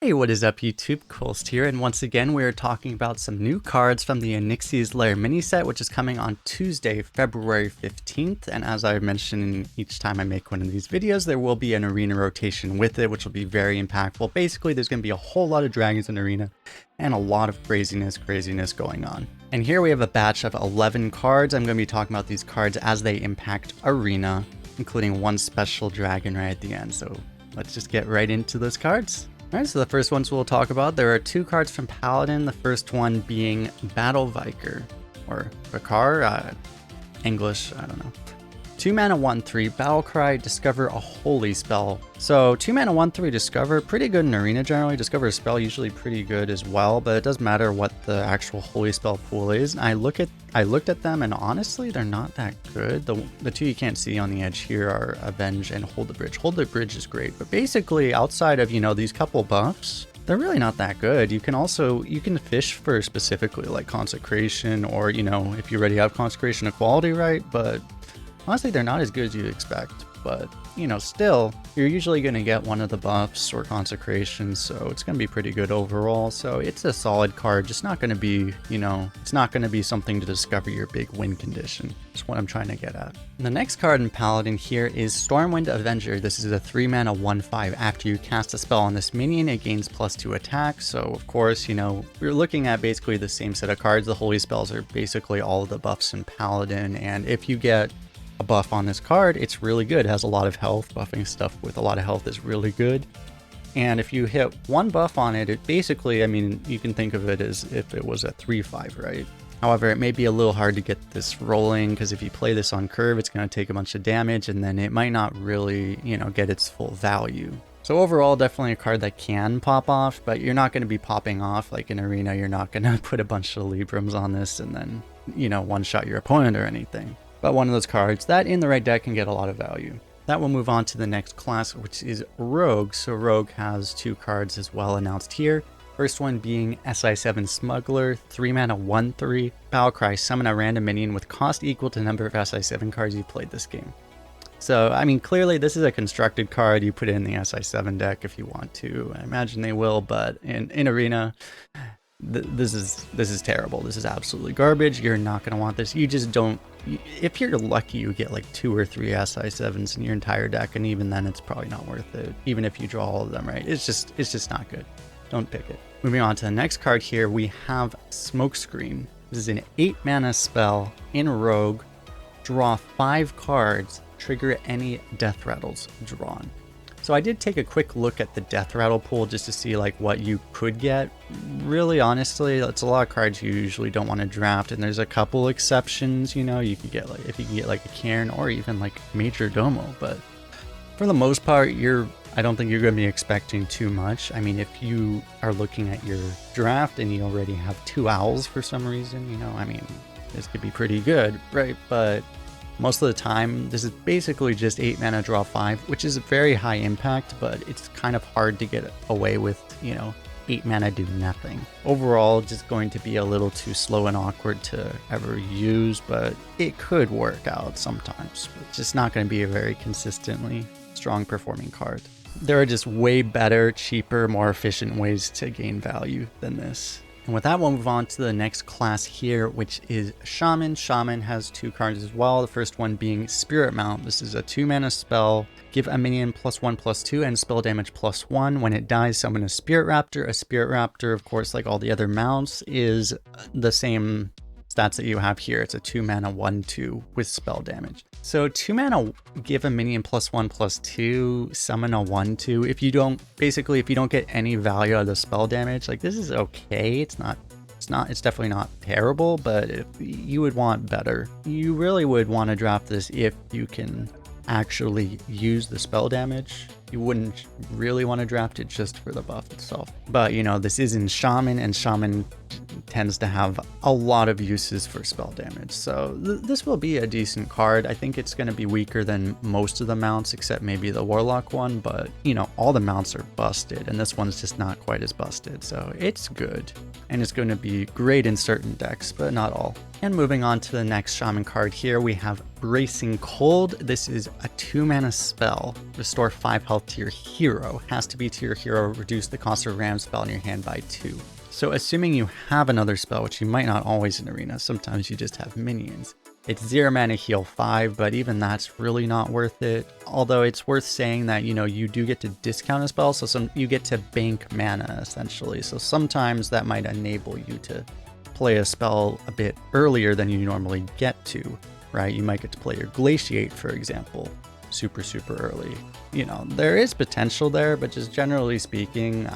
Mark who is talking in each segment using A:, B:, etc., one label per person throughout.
A: Hey, what is up YouTube? Kolst here, and once again we are talking about some new cards from the Onyxia's Lair Mini-Set, which is coming on Tuesday, February 15th, and as I mentioned each time I make one of these videos, there will be an arena rotation with it, which will be very impactful. Basically, there's going to be a whole lot of dragons in arena, and a lot of craziness going on. And here we have a batch of 11 cards. I'm going to be talking about these cards as they impact arena, including one special dragon right at the end, so let's just get right into those cards. Alright, so the first ones we'll talk about, there are two cards from Paladin, the first one being Battle Vicar, or Vicar, English, I don't know. 2 mana 1/3, Battlecry, discover a holy spell. So 2 mana 1/3 discover, pretty good in arena generally. Discover a spell usually pretty good as well, but it doesn't matter what the actual holy spell pool is. And I looked at them and honestly they're not that good. The two you can't see on the edge here are Avenge and Hold the Bridge. Hold the Bridge is great, but basically outside of, you know, these couple buffs, they're really not that good. You can fish for specifically like Consecration, or, you know, if you already have Consecration equality, right? But honestly, they're not as good as you'd expect, but, you know, still, you're usually going to get one of the buffs or Consecrations, so it's going to be pretty good overall. So it's a solid card, just not going to be, you know, it's not going to be something to discover your big win condition. That's what I'm trying to get at. And the next card in Paladin here is Stormwind Avenger. This is a 3 mana 1/5. After you cast a spell on this minion, it gains +2 attack. So, of course, you know, we're looking at basically the same set of cards. The holy spells are basically all of the buffs in Paladin, and if you get a buff on this card, it's really good. It has a lot of health. Buffing stuff with a lot of health is really good. And if you hit one buff on it, it basically, I mean, you can think of it as if it was a 3/5, right? However, it may be a little hard to get this rolling, because if you play this on curve, it's going to take a bunch of damage, and then it might not really, you know, get its full value. So overall, definitely a card that can pop off, but you're not going to be popping off like in arena. You're not going to put a bunch of Librams on this and then, you know, one-shot your opponent or anything. But one of those cards that in the right deck can get a lot of value. That will move on to the next class, which is Rogue. So Rogue has two cards as well announced here. First one being SI7 Smuggler, 3 mana 1/3, Battlecry, summon a random minion with cost equal to the number of SI7 cards you played this game. So, I mean, clearly this is a constructed card. You put it in the SI7 deck if you want to. I imagine they will, but in arena, this is terrible. This is absolutely garbage. You're not going to want this. You just don't. If you're lucky, you get like 2 or 3 SI7s in your entire deck, and even then it's probably not worth it, even if you draw all of them, right? It's just not good. Don't pick it. Moving on to the next card here, we have Smokescreen. This is an 8 mana spell in Rogue. Draw 5 cards, trigger any death rattles drawn. So I did take a quick look at the death rattle pool just to see like what you could get. Really, honestly, it's a lot of cards you usually don't want to draft, and there's a couple exceptions. You know, you could get like, if you can get like a Cairn or even like Major Domo, but for the most part, I don't think you're going to be expecting too much. I mean, if you are looking at your draft and you already have 2 owls for some reason, you know, I mean, this could be pretty good, right? But most of the time, this is basically just 8 mana draw 5, which is a very high impact, but it's kind of hard to get away with, you know, 8 mana do nothing. Overall, just going to be a little too slow and awkward to ever use, but it could work out sometimes. But it's just not going to be a very consistently strong performing card. There are just way better, cheaper, more efficient ways to gain value than this. And with that, we'll move on to the next class here, which is Shaman. Shaman has 2 cards as well. The first one being Spirit Mount. This is a 2 mana spell. Give a minion +1/+2 and spell damage +1. When it dies, summon a Spirit Raptor. A Spirit Raptor, of course, like all the other mounts, is the same stats that you have here. It's a 2 mana 1/2 with spell damage. So 2 mana, give a minion +1/+2, summon a 1/2. If you don't get any value out of the spell damage, like this is okay. It's definitely not terrible, but if you would want better. You really would want to draft this if you can actually use the spell damage. You wouldn't really want to draft it just for the buff itself. But, you know, this is in Shaman, and Shaman tends to have a lot of uses for spell damage. So this will be a decent card. I think it's going to be weaker than most of the mounts, except maybe the Warlock one. But, you know, all the mounts are busted, and this one's just not quite as busted. So it's good, and it's going to be great in certain decks, but not all. And moving on to the next Shaman card here, we have Bracing Cold. This is a 2 mana spell. Restore 5 health health to your hero. Has to be to your hero, reduce the cost of a random spell in your hand by 2. So assuming you have another spell, which you might not always in Arena, sometimes you just have minions. It's 0 mana heal 5, but even that's really not worth it. Although it's worth saying that, you know, you do get to discount a spell, so you get to bank mana essentially. So sometimes that might enable you to play a spell a bit earlier than you normally get to, right? You might get to play your Glaciate, for example, super early. You know, there is potential there, but just generally speaking,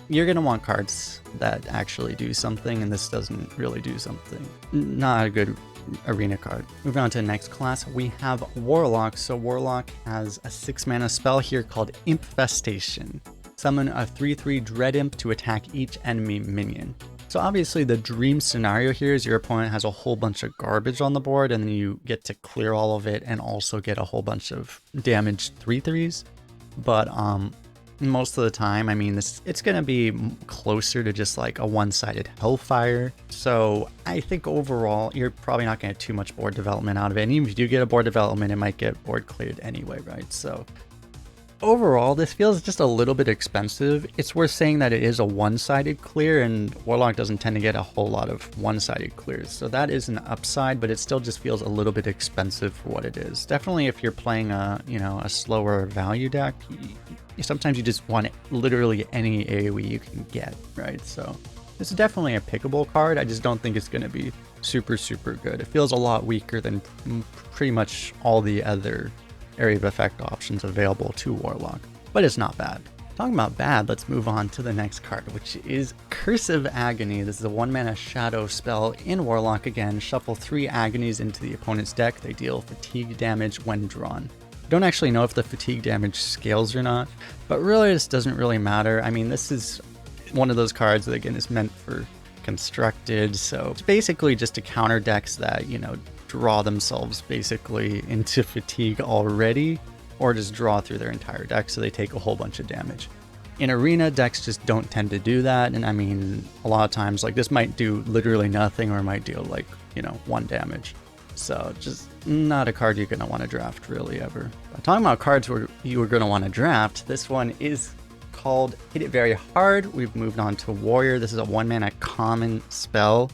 A: you're gonna want cards that actually do something, and this doesn't really do something. Not a good Arena card. Moving on to the next class, we have Warlock. So Warlock has a 6 mana spell here called Impfestation. Summon a 3/3 Dread Imp to attack each enemy minion. So obviously the dream scenario here is your opponent has a whole bunch of garbage on the board, and then you get to clear all of it and also get a whole bunch of damaged 3/3s. But most of the time, I mean, it's going to be closer to just like a one-sided Hellfire. So I think overall, you're probably not going to get too much board development out of it. And even if you do get a board development, it might get board cleared anyway, right? So overall, this feels just a little bit expensive. It's worth saying that it is a one-sided clear, and Warlock doesn't tend to get a whole lot of one-sided clears. So that is an upside, but it still just feels a little bit expensive for what it is. Definitely if you're playing a slower value deck, sometimes you just want literally any AoE you can get, right? So this is definitely a pickable card. I just don't think it's going to be super good. It feels a lot weaker than pretty much all the other area of effect options available to Warlock, but it's not bad. Talking about bad, let's move on to the next card, which is Curse of Agony. This is a 1 mana shadow spell in Warlock. Again, shuffle 3 Agonies into the opponent's deck. They deal fatigue damage when drawn. Don't actually know if the fatigue damage scales or not, but really this doesn't really matter. I mean, this is one of those cards that again is meant for constructed, so it's basically just to counter decks that, you know, draw themselves basically into fatigue already, or just draw through their entire deck so they take a whole bunch of damage. In Arena, decks just don't tend to do that, and I mean, a lot of times like this might do literally nothing, or it might deal like, you know, 1 damage. So just not a card you're going to want to draft really ever. But talking about cards where you are going to want to draft, this one is called Hit It Very Hard. We've moved on to Warrior. This is a 1 mana common spell.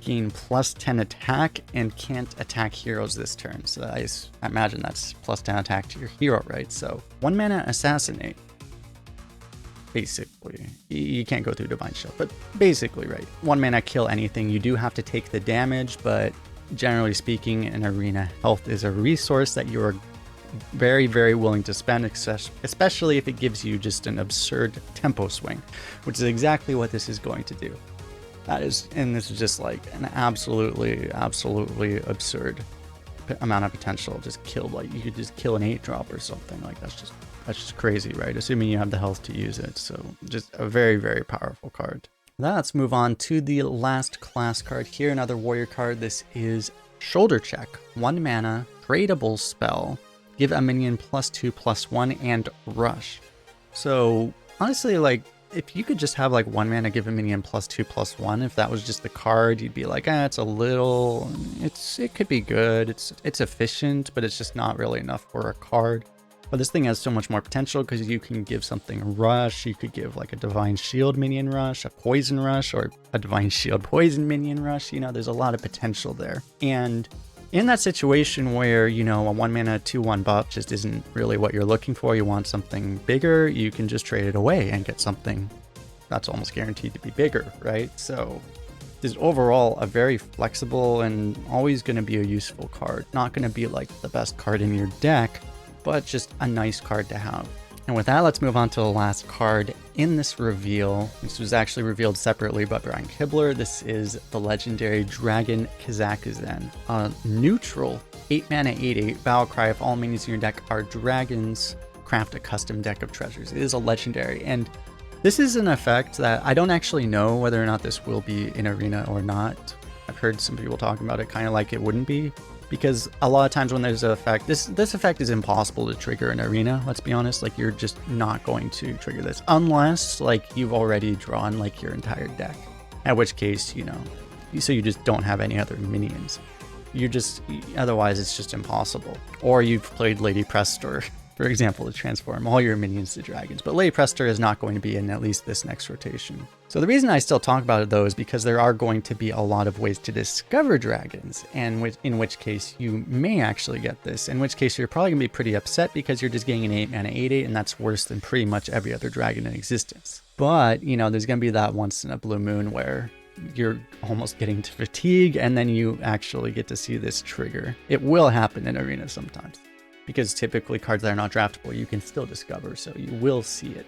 A: Gain +10 attack and can't attack heroes this turn. So I imagine that's +10 attack to your hero, right? So 1 mana Assassinate. Basically, you can't go through Divine Shield, but basically, right? 1 mana kill anything. You do have to take the damage, but generally speaking, in Arena, health is a resource that you're very willing to spend, especially if it gives you just an absurd tempo swing, which is exactly what this is going to do. And this is just like an absolutely absurd amount of potential. Just killed, like you could just kill an 8-drop or something. Like that's just crazy, right? Assuming you have the health to use it. So just a very powerful card. Now let's move on to the last class card here, another warrior card. This is Shoulder Check. 1 mana, tradable spell. Give a minion +2/+1 and rush. So honestly, like if you could just have like 1 mana, give a minion +2/+1, if that was just the card, you'd be like, it's a little, it could be good. It's efficient, but it's just not really enough for a card. But this thing has so much more potential because you can give something rush. You could give like a Divine Shield minion rush, a Poison rush, or a Divine Shield Poison minion rush. You know, there's a lot of potential there. And in that situation where, you know, a 1 mana 2/1 buff just isn't really what you're looking for, you want something bigger, you can just trade it away and get something that's almost guaranteed to be bigger, right? So this is overall a very flexible and always going to be a useful card. Not going to be like the best card in your deck, but just a nice card to have. And with that, let's move on to the last card in this reveal. This was actually revealed separately by Brian Kibler. This is the legendary Dragon Kazakusan. A neutral 8 mana 8/8 battle cry. If all minions in your deck are dragons, craft a custom deck of treasures. It is a legendary, and this is an effect that I don't actually know whether or not this will be in Arena or not. I've heard some people talking about it kind of like it wouldn't be, because a lot of times when there's an effect, this effect is impossible to trigger in Arena, let's be honest. Like you're just not going to trigger this unless like you've already drawn like your entire deck, at which case, you know, so you just don't have any other minions. Otherwise it's just impossible. Or you've played Lady Prest or for example, to transform all your minions to dragons, but Ley Prester is not going to be in at least this next rotation. So the reason I still talk about it though is because there are going to be a lot of ways to discover dragons, and in which case you may actually get this, in which case you're probably gonna be pretty upset because you're just getting an 8 mana 8/8, and that's worse than pretty much every other dragon in existence. But, you know, there's gonna be that once in a blue moon where you're almost getting to fatigue and then you actually get to see this trigger. It will happen in Arena sometimes, because typically cards that are not draftable you can still discover, so you will see it.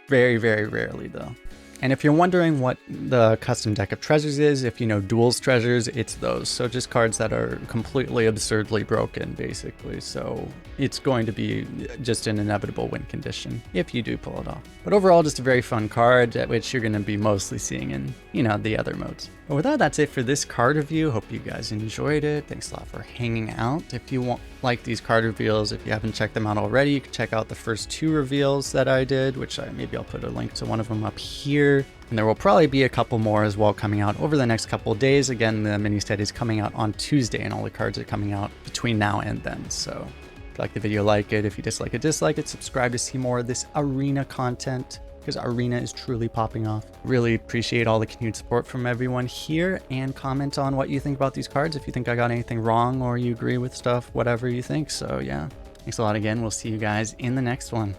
A: Very, very rarely though. And if you're wondering what the custom deck of treasures is, if you know Duel's treasures, it's those. So just cards that are completely absurdly broken, basically. So it's going to be just an inevitable win condition if you do pull it off. But overall, just a very fun card, at which you're going to be mostly seeing in, you know, the other modes. But with that, that's it for this card review. Hope you guys enjoyed it. Thanks a lot for hanging out. If you like these card reveals, if you haven't checked them out already, you can check out the first 2 reveals that I did, which maybe I'll put a link to one of them up here. And there will probably be a couple more as well coming out over the next couple of days. Again, the mini set is coming out on Tuesday, and all the cards are coming out between now and then. So if you like the video, like it. If you dislike it, dislike it. Subscribe to see more of this Arena content, because Arena is truly popping off. Really appreciate all the continued support from everyone here, and comment on what you think about these cards. If you think I got anything wrong or you agree with stuff, whatever you think. So yeah, thanks a lot again. We'll see you guys in the next one.